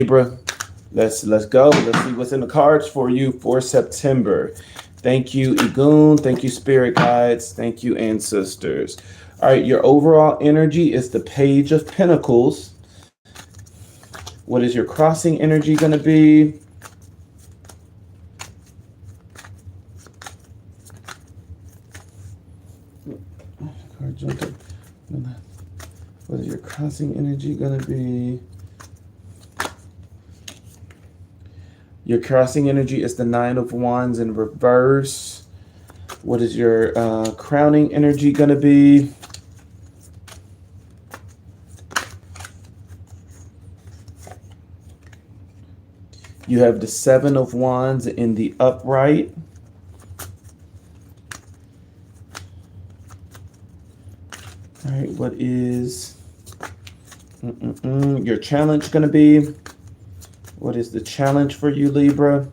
Libra. Let's go. Let's see what's in the cards for you for September. Thank you, Ogun. Thank you, spirit guides. Thank you, ancestors. All right, your overall energy is the Page of Pentacles. What is your crossing energy going to be? What is your crossing energy going to be? Your crossing energy is the Nine of Wands in reverse. What is your crowning energy going to be? You have the Seven of Wands in the upright. All right, what is your challenge going to be? What is the challenge for you, Libra?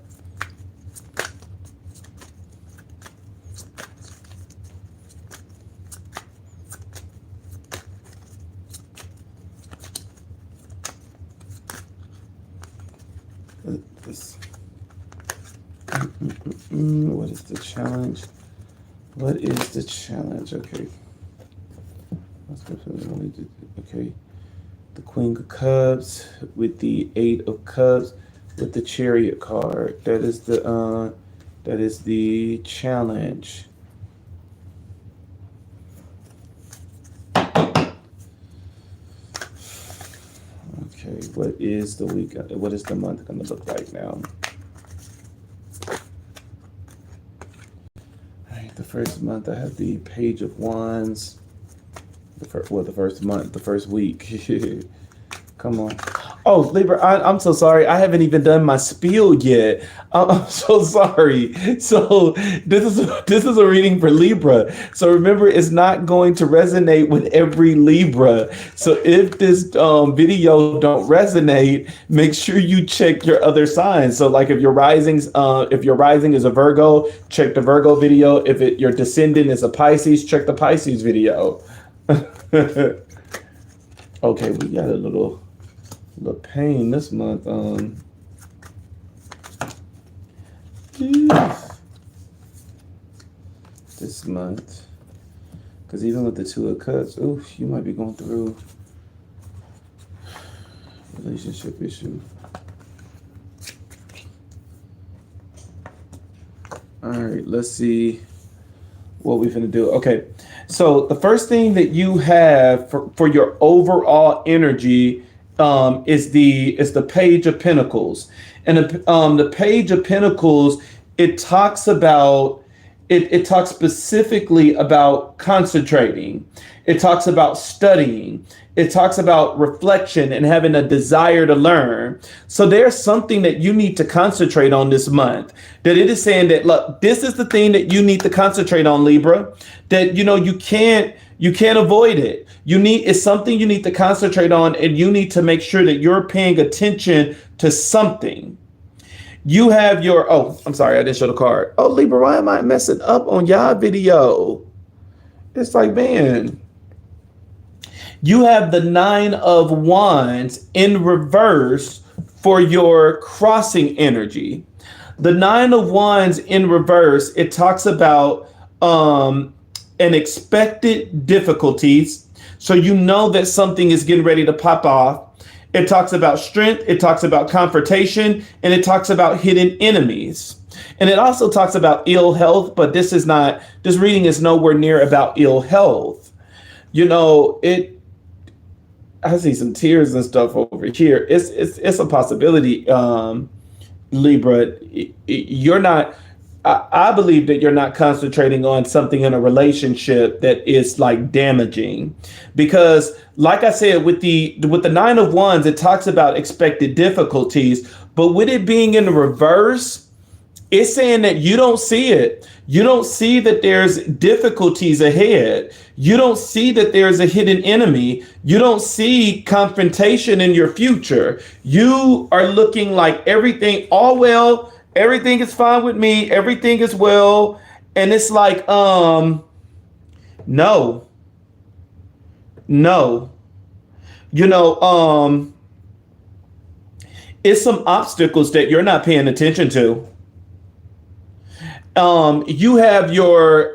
What is the challenge? What is the challenge? Okay. Okay. The Queen of Cups with the Eight of Cups with the Chariot card. That is the challenge. Okay, what is the week? What is the month going to look like now? All right, the first month I have the Page of Wands. The first week. Come on. Oh, Libra, I'm so sorry. I haven't even done my spiel yet. I'm so sorry. So this is a reading for Libra. So remember, it's not going to resonate with every Libra. So if this video don't resonate, make sure you check your other signs. So like if your rising is a Virgo, check the Virgo video. If your descendant is a Pisces, check the Pisces video. Okay, we got a little pain this month. This month, because even with the Two of Cups, you might be going through relationship issue. All right, let's see what we're gonna do. Okay, so the first thing that you have for your overall energy is the Page of Pentacles, and the Page of Pentacles, it talks specifically about concentrating. It talks about studying. It talks about reflection and having a desire to learn. So there's something that you need to concentrate on this month. That it is saying that, look, this is the thing that you need to concentrate on, Libra. That you can't avoid it. It's something you need to concentrate on, and you need to make sure that you're paying attention to something. You have I'm sorry, I didn't show the card. Oh, Libra, why am I messing up on y'all video? It's like, man. You have the Nine of Wands in reverse for your crossing energy. The Nine of Wands in reverse, it talks about unexpected difficulties. So you know that something is getting ready to pop off. It talks about strength. It talks about confrontation, and it talks about hidden enemies. And it also talks about ill health, but this reading is nowhere near about ill health. I see some tears and stuff over here. It's a possibility, Libra. You're not. I believe that you're not concentrating on something in a relationship that is like damaging, because, like I said, with the Nine of Wands, it talks about expected difficulties, but with it being in the reverse, it's saying that you don't see it. You don't see that there's difficulties ahead. You don't see that there's a hidden enemy. You don't see confrontation in your future. You are looking like everything, all well, everything is fine with me, everything is well. And it's like, no. It's some obstacles that you're not paying attention to. You have your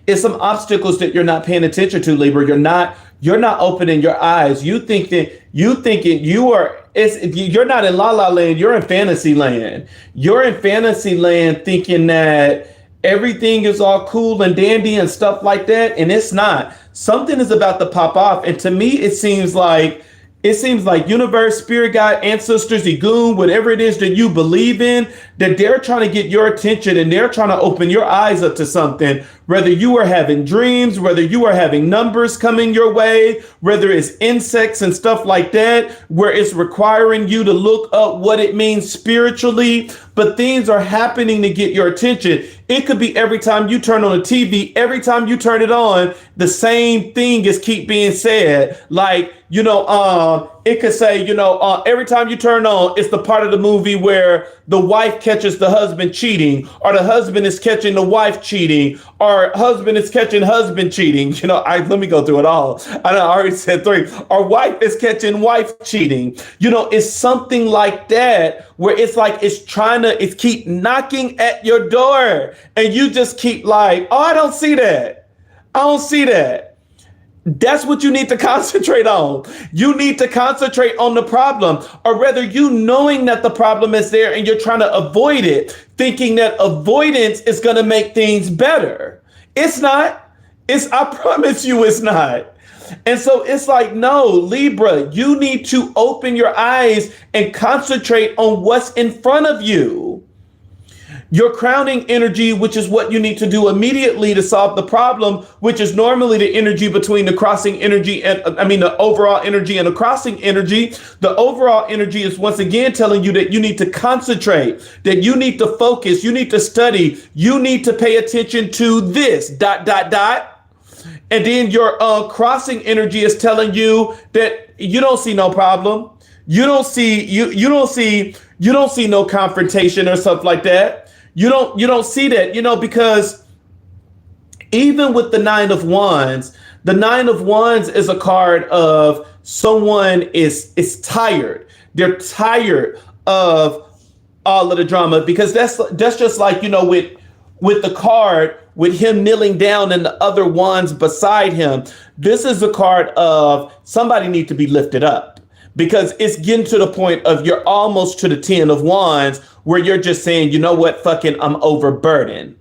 it's some obstacles that you're not paying attention to, Libra. You're not opening your eyes. You thinking you are you're not in la la land, you're in fantasy land. You're in fantasy land thinking that everything is all cool and dandy and stuff like that, and it's not. Something is about to pop off, and to me it seems like universe, spirit guide, ancestors, Ogun, whatever it is that you believe in, that they're trying to get your attention and they're trying to open your eyes up to something. Whether you are having dreams, whether you are having numbers coming your way, whether it's insects and stuff like that, where it's requiring you to look up what it means spiritually, but things are happening to get your attention. It could be every time you turn on a TV, every time you turn it on, the same thing is keep being said. Like, it could say, every time you turn on, it's the part of the movie where the wife catches the husband cheating, or the husband is catching the wife cheating, or husband is catching husband cheating. Let me go through it all. I already said 3. Or wife is catching wife cheating. It's something like that where it's like it's keep knocking at your door, and you just keep like, oh, I don't see that. I don't see that. That's what you need to concentrate on. You need to concentrate on the problem, or rather you knowing that the problem is there and you're trying to avoid it, thinking that avoidance is going to make things better. It's not. I promise you it's not. And so it's like, no, Libra, you need to open your eyes and concentrate on what's in front of you. Your crowning energy, which is what you need to do immediately to solve the problem, which is normally the energy between the crossing energy and the overall energy and the crossing energy. The overall energy is once again telling you that you need to concentrate, that you need to focus, you need to study, you need to pay attention to this ... And then your crossing energy is telling you that you don't see no problem. You don't see no confrontation or stuff like that. You don't see that, because even with the 9 of Wands, the 9 of Wands is a card of someone is tired. They're tired of all of the drama, because that's just like, with the card with him kneeling down and the other wands beside him. This is a card of somebody need to be lifted up, because it's getting to the point of you're almost to the 10 of Wands where you're just saying, you know what, fucking, I'm overburdened.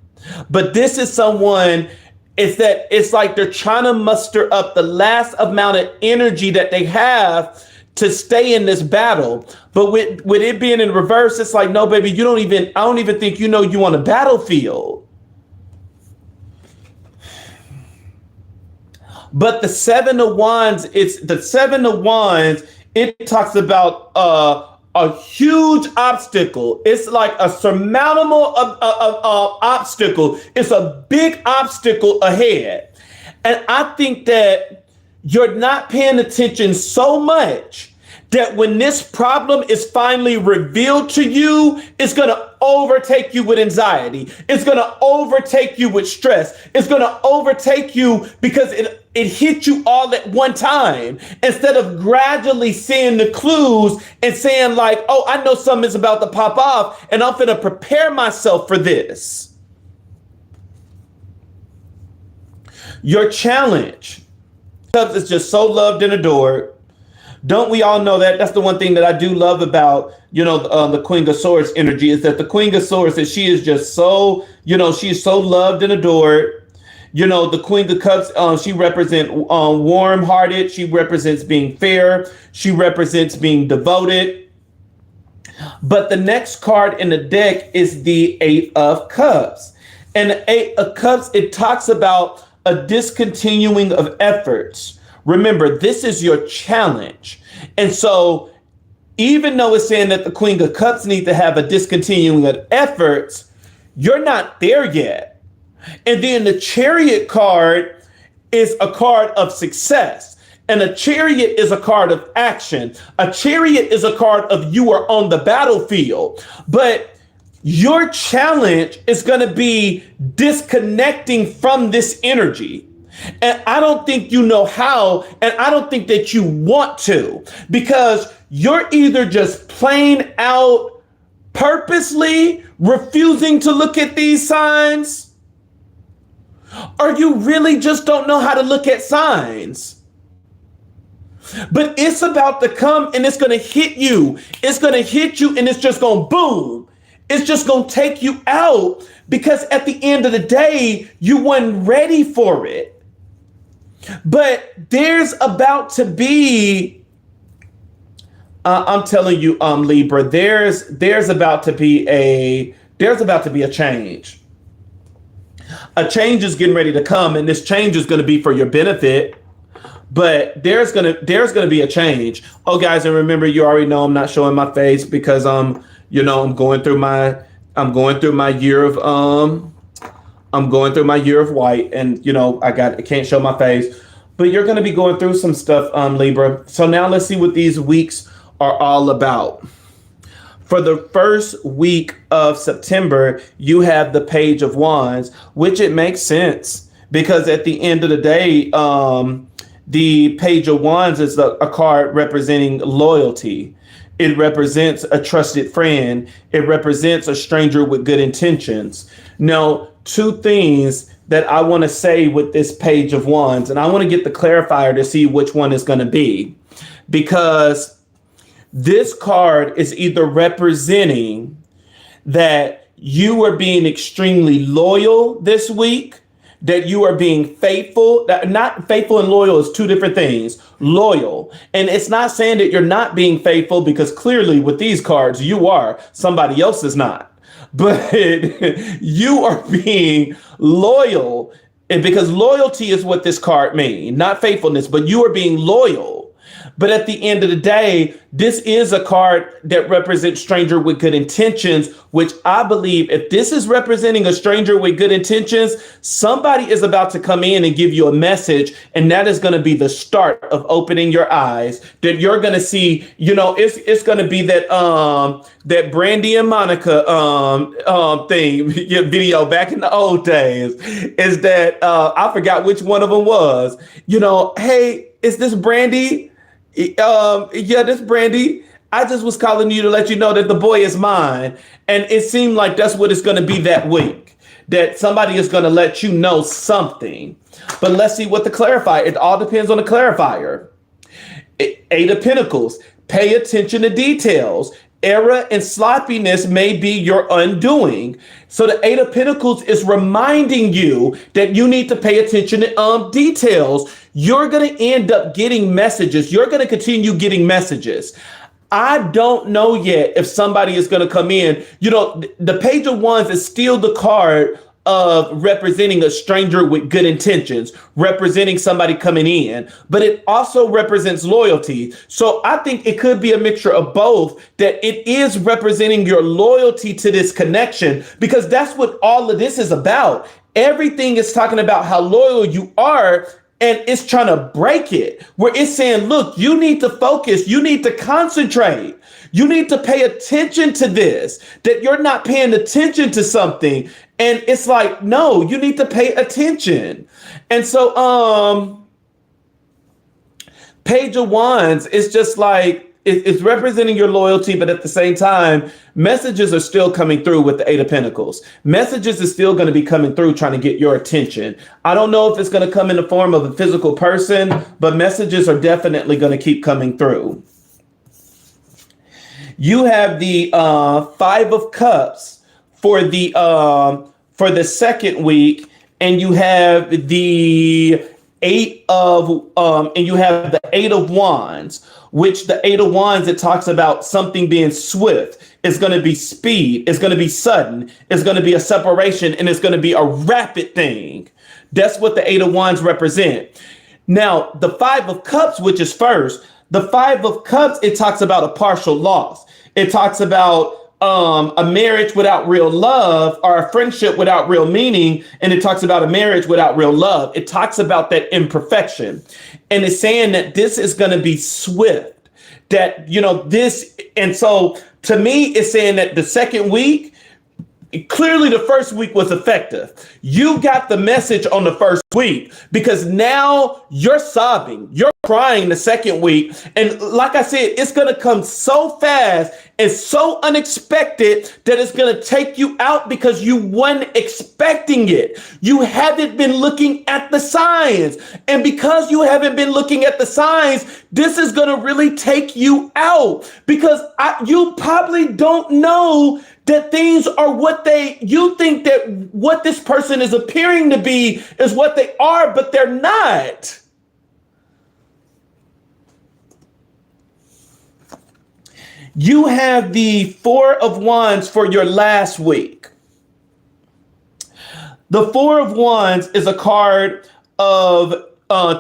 But this is someone, it's like they're trying to muster up the last amount of energy that they have to stay in this battle. But with it being in reverse, it's like, no, baby, I don't even think you on a battlefield. But the 7 of Wands, it talks about a huge obstacle. It's like a surmountable obstacle. It's a big obstacle ahead. And I think that you're not paying attention so much that when this problem is finally revealed to you, it's going to overtake you with anxiety. It's going to overtake you with stress. It's going to overtake you because it hit you all at one time, instead of gradually seeing the clues and saying like, oh, I know something is about to pop off and I'm going to prepare myself for this. Your challenge is just so loved and adored. Don't we all know that? That's the one thing that I do love about, the Queen of Swords energy, is that the Queen of Swords, that she is just so, she's so loved and adored. The Queen of Cups, she represents warm-hearted. She represents being fair. She represents being devoted. But the next card in the deck is the 8 of Cups. And the 8 of Cups, it talks about a discontinuing of efforts. Remember, this is your challenge. And so even though it's saying that the Queen of Cups need to have a discontinuing of efforts, you're not there yet. And then the Chariot card is a card of success. And a Chariot is a card of action. A Chariot is a card of you are on the battlefield. But your challenge is going to be disconnecting from this energy. And I don't think you know how, and I don't think that you want to, because you're either just plain out purposely refusing to look at these signs, or you really just don't know how to look at signs. But it's about to come and it's going to hit you. It's going to hit you and it's just going to boom. It's just going to take you out, because at the end of the day, you weren't ready for it. But there's about to be, I'm telling you, Libra, there's about to be a change. A change is getting ready to come, and this change is going to be for your benefit. But there's gonna be a change. Oh, guys, and remember, you already know I'm not showing my face because I'm going through my year of white, and I can't show my face. But you're gonna be going through some stuff, Libra. So now let's see what these weeks are all about. For the first week of September, you have the Page of Wands, which it makes sense, because at the end of the day, the Page of Wands is a card representing loyalty. It represents a trusted friend. It represents a stranger with good intentions. Now, two things that I want to say with this Page of Wands, and I want to get the clarifier to see which one is going to be, because this card is either representing that you are being extremely loyal this week, that you are being faithful. That not faithful and loyal is two different things. Loyal. And it's not saying that you're not being faithful, because clearly with these cards, you are. Somebody else is not. But you are being loyal, and because loyalty is what this card means, not faithfulness, but you are being loyal. But at the end of the day, this is a card that represents stranger with good intentions, which I believe if this is representing a stranger with good intentions, somebody is about to come in and give you a message. And that is going to be the start of opening your eyes, that you're going to see, it's going to be that Brandy and Monica thing video back in the old days, is that I forgot which one of them was, hey, is this Brandy? Yeah, this Brandy. I just was calling you to let you know that the boy is mine. And it seemed like that's what it's going to be that week, that somebody is going to let you know something. But let's see what the clarifier, it all depends on the clarifier. Eight of Pentacles, pay attention to details. Error and sloppiness may be your undoing. So the Eight of Pentacles is reminding you that you need to pay attention to details. You're going to end up getting messages. You're going to continue getting messages. I don't know yet if somebody is going to come in. The Page of Wands is still the card of representing a stranger with good intentions, representing somebody coming in, but it also represents loyalty. So I think it could be a mixture of both, that it is representing your loyalty to this connection, because that's what all of this is about. Everything is talking about how loyal you are, and it's trying to break it, where it's saying, look, you need to focus, you need to concentrate. You need to pay attention to this, that you're not paying attention to something. And it's like, no, you need to pay attention. And so Page of Wands is just like, it's representing your loyalty, but at the same time, messages are still coming through with the Eight of Pentacles. Messages is still going to be coming through trying to get your attention. I don't know if it's going to come in the form of a physical person, but messages are definitely going to keep coming through. You have the Five of Cups for the second week, and you have the Eight of Wands, which the Eight of Wands, it talks about something being swift. It's going to be speed. It's going to be sudden. It's going to be a separation, and it's going to be a rapid thing. That's what the Eight of Wands represent. Now, the Five of Cups, which is first, the Five of Cups, it talks about a partial loss. It talks about a marriage without real love, or a friendship without real meaning. And it talks about a marriage without real love. It talks about that imperfection. And it's saying that this is going to be swift, that, this. And so to me, it's saying that the second week, clearly the first week was effective. You got the message on the first week because now you're sobbing, you're crying the second week. And like I said, it's going to come so fast and so unexpected that it's going to take you out because you weren't expecting it. You haven't been looking at the signs. And because you haven't been looking at the signs, this is going to really take you out because you probably don't know that things are you think that what this person is appearing to be is what they are, but they're not. You have the Four of Wands for your last week. The Four of Wands is a card of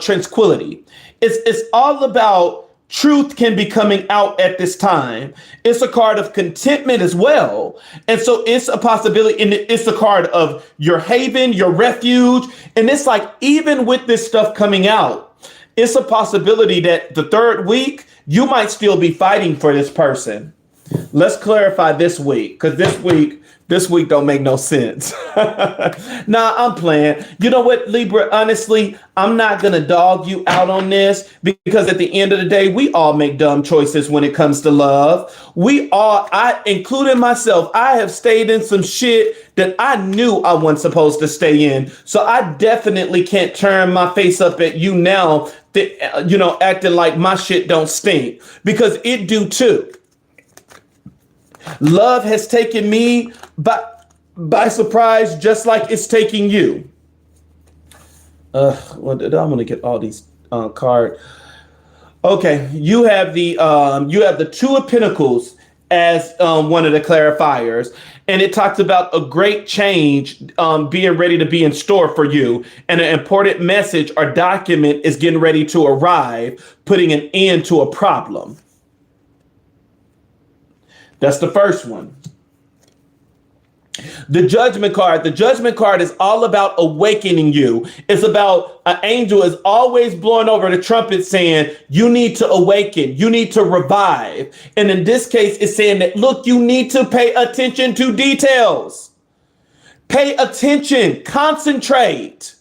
tranquility. It's all about truth can be coming out at this time. It's a card of contentment as well. And so it's a possibility, and it's a card of your haven, your refuge. And it's like, even with this stuff coming out, it's a possibility that the third week, you might still be fighting for this person. Let's clarify this week, because this week don't make no sense. Nah, I'm playing. You know what, Libra? Honestly, I'm not going to dog you out on this because at the end of the day, we all make dumb choices when it comes to love. Including myself, I have stayed in some shit that I knew I wasn't supposed to stay in. So I definitely can't turn my face up at you now, that, acting like my shit don't stink, because it do too. Love has taken me by surprise, just like it's taking you. I'm gonna get all these cards. Okay, you have the Two of Pentacles as one of the clarifiers, and it talks about a great change being ready to be in store for you, and an important message or document is getting ready to arrive, putting an end to a problem. That's the first one. The Judgment card. The Judgment card is all about awakening you. It's about an angel is always blowing over the trumpet saying, you need to awaken. You need to revive. And in this case, it's saying that, look, you need to pay attention to details. Pay attention. Concentrate.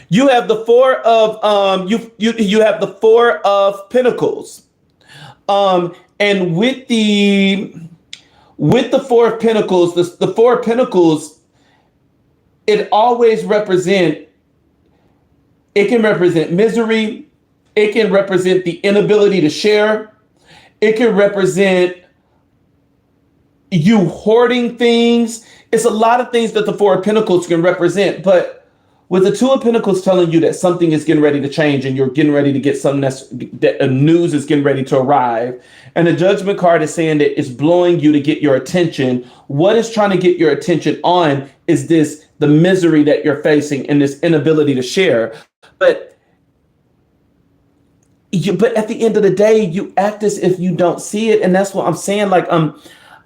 You have the Four of you have the Four of Pentacles. And with the Four of Pentacles, the Four of Pentacles, it always can represent misery. It can represent the inability to share. It can represent you hoarding things. It's a lot of things that the Four of Pentacles can represent, but with the Two of Pentacles telling you that something is getting ready to change and you're getting ready to get something that news is getting ready to arrive. And the Judgment card is saying that it's blowing you to get your attention. What is trying to get your attention on is the misery that you're facing and this inability to share. But at the end of the day, you act as if you don't see it. And that's what I'm saying. Like,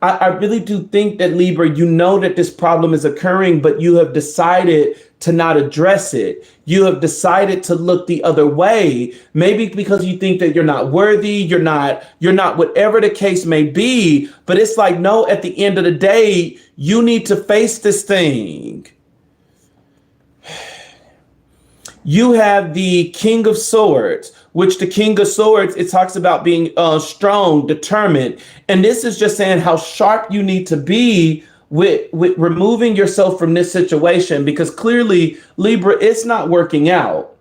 I really do think that, Libra, you know that this problem is occurring, but you have decided to not address it. You have decided to look the other way, maybe because you think that you're not worthy, you're not whatever the case may be. But it's like, no, at the end of the day, you need to face this thing. You have the King of Swords, which the King of Swords, it talks about being strong, determined. And this is just saying how sharp you need to be with removing yourself from this situation, because clearly, Libra, it's not working out.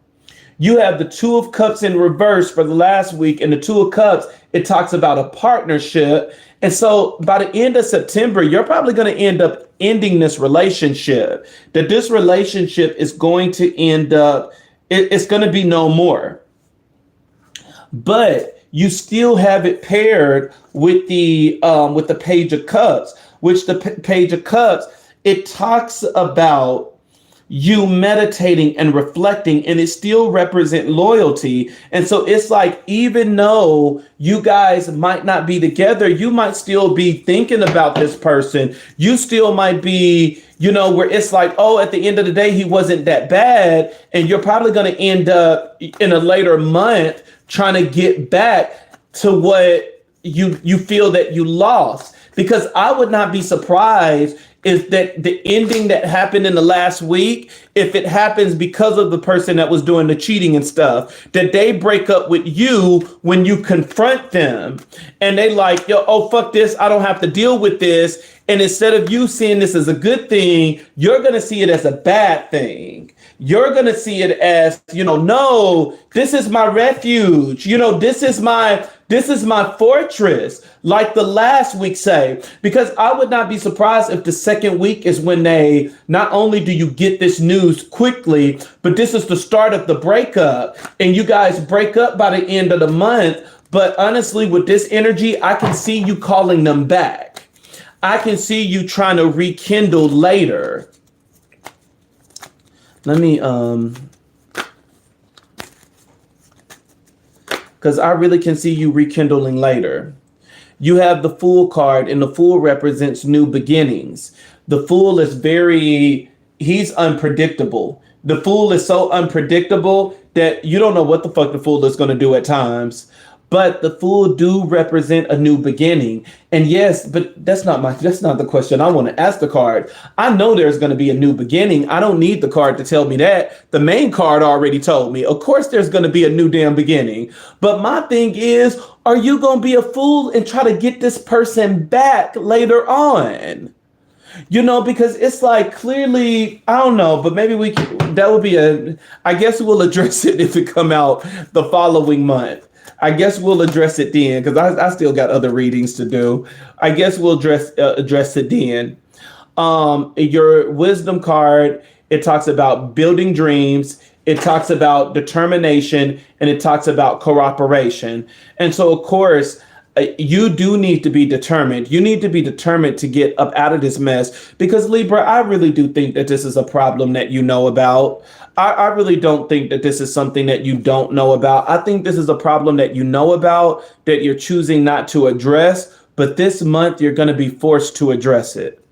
You have the Two of Cups in reverse for the last week, and the Two of Cups, it talks about a partnership. And so by the end of September, you're probably going to end up ending this relationship, that this relationship is going to end up, it's going to be no more. But you still have it paired with the Page of Cups, which the Page of Cups, it talks about you meditating and reflecting, and it still represent loyalty. And so it's like, even though you guys might not be together, you might still be thinking about this person. You still might be, where it's like, oh, at the end of the day, he wasn't that bad. And you're probably going to end up in a later month trying to get back to what you feel that you lost, because I would not be surprised is that the ending that happened in the last week, if it happens because of the person that was doing the cheating and stuff, that they break up with you when you confront them and they like, yo, oh, fuck this, I don't have to deal with this. And instead of you seeing this as a good thing, you're going to see it as a bad thing. You're going to see it as, no, this is my refuge. This is my fortress, like the last week say, because I would not be surprised if the second week is when they, not only do you get this news quickly, but this is the start of the breakup and you guys break up by the end of the month. But honestly, with this energy, I can see you calling them back. I can see you trying to rekindle later. Let me, because I really can see you rekindling later. You have the Fool card, and the Fool represents new beginnings. The Fool is he's unpredictable. The Fool is so unpredictable that you don't know what the fuck the Fool is going to do at times. But the Fool do represent a new beginning. And yes, but that's not the question I want to ask the card. I know there's going to be a new beginning. I don't need the card to tell me that. The main card already told me. Of course there's going to be a new damn beginning. But my thing is, are you going to be a fool and try to get this person back later on? Because it's like, clearly, I don't know, but maybe that would be I guess we'll address it if it come out the following month. I guess we'll address it then, because I still got other readings to do. I guess we'll address it then. Your wisdom card, it talks about building dreams. It talks about determination, and it talks about cooperation. And so, of course, you do need to be determined. You need to be determined to get up out of this mess, because Libra, I really do think that this is a problem that you know about. I really don't think that this is something that you don't know about. I think this is a problem that you know about, that you're choosing not to address, but this month you're going to be forced to address it.